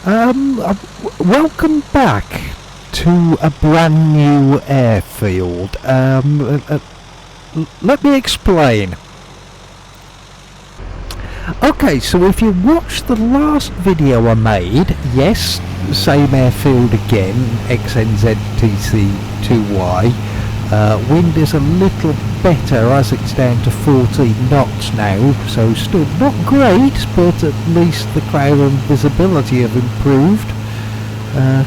Welcome back to a brand new airfield. Let me explain. Okay, so if you watched the last video I made, yes, same airfield again, XNZTC2Y. Wind is a little better as it's down to 14 knots now, so still not great, but at least the cloud and visibility have improved.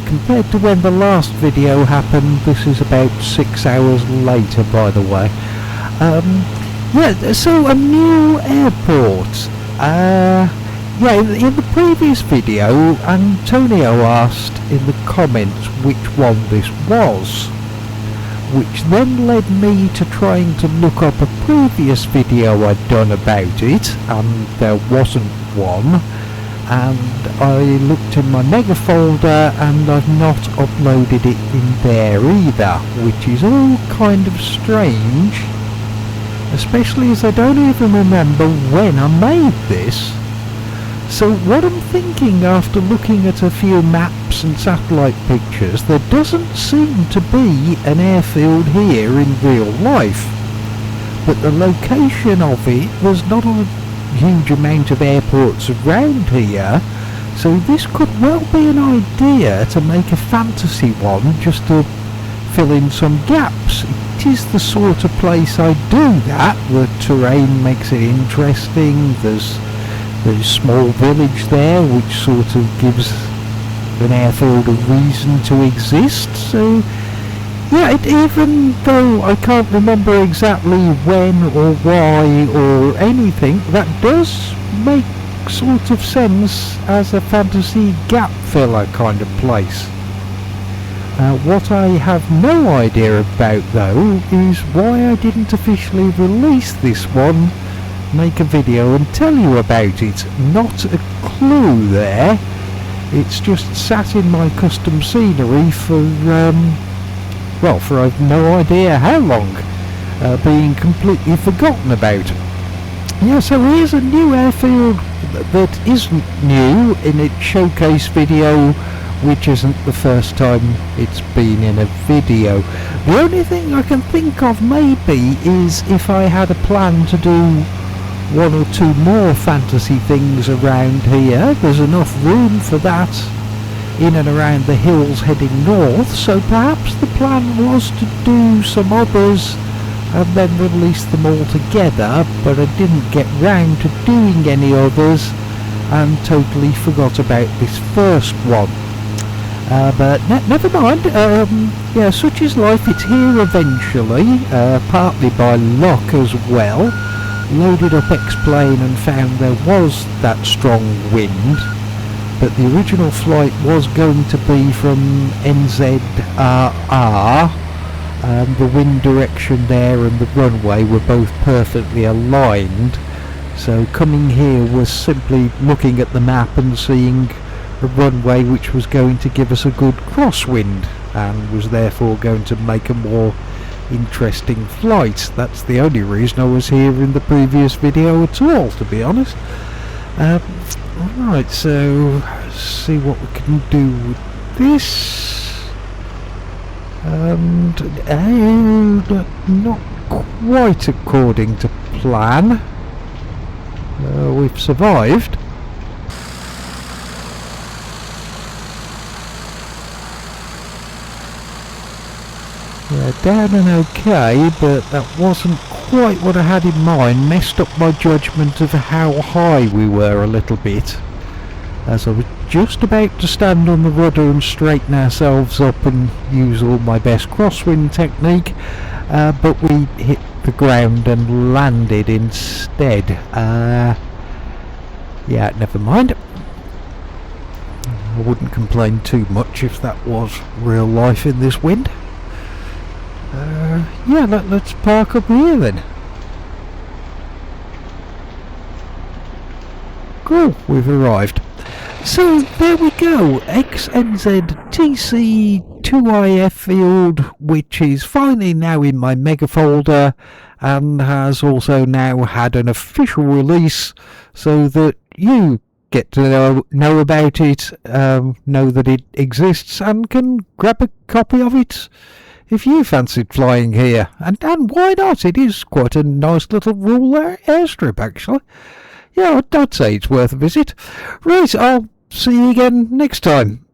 Compared to when the last video happened, this is about 6 hours later, by the way. So a new airport. In the previous video, Antonio asked in the comments which one this was, which then led me to trying to look up a previous video I'd done about it, and there wasn't one, and I looked in my mega folder and I've not uploaded it in there either, which is all kind of strange, especially as I don't even remember when I made this. So what I'm thinking after looking at a few maps and satellite pictures, there doesn't seem to be an airfield here in real life. But the location of it, there's not a huge amount of airports around here, so this could well be an idea to make a fantasy one just to fill in some gaps. It is the sort of place I do that. The terrain makes it interesting. There's a small village there which sort of gives an airfield a reason to exist. So yeah, even though I can't remember exactly when or why or anything, that does make sort of sense as a fantasy gap filler kind of place. What I have no idea about though is why I didn't officially release this one, make a video and tell you about it. Not a clue there. It's just sat in my custom scenery for I've no idea how long, being completely forgotten about. Yeah, so here's a new airfield that isn't new in its showcase video, which isn't the first time it's been in a video. The only thing I can think of maybe is if I had a plan to do one or two more fantasy things around here. There's enough room for that in and around the hills heading north, so perhaps the plan was to do some others and then release them all together, but I didn't get round to doing any others and totally forgot about this first one. But never mind, such is life. It's here eventually, partly by luck as well. Loaded up X-Plane and found there was that strong wind, but the original flight was going to be from NZRR, and the wind direction there and the runway were both perfectly aligned, so coming here was simply looking at the map and seeing a runway which was going to give us a good crosswind and was therefore going to make a more interesting flight. That's the only reason I was here in the previous video at all, to be honest. Right, so let's see what we can do with this. And not quite according to plan. We've survived. Yeah, down and okay, but that wasn't quite what I had in mind. Messed up my judgment of how high we were a little bit, as I was just about to stand on the rudder and straighten ourselves up and use all my best crosswind technique, but we hit the ground and landed instead. Yeah, never mind. I wouldn't complain too much if that was real life in this wind. Let's park up here then. Cool, we've arrived. So there we go, XNZTC2Y airfield, which is finally now in my mega folder and has also now had an official release so that you get to know about it, know that it exists, and can grab a copy of it if you fancied flying here. And why not? It is quite a nice little rural airstrip, actually. Yeah, I'd say it's worth a visit. Right, I'll see you again next time.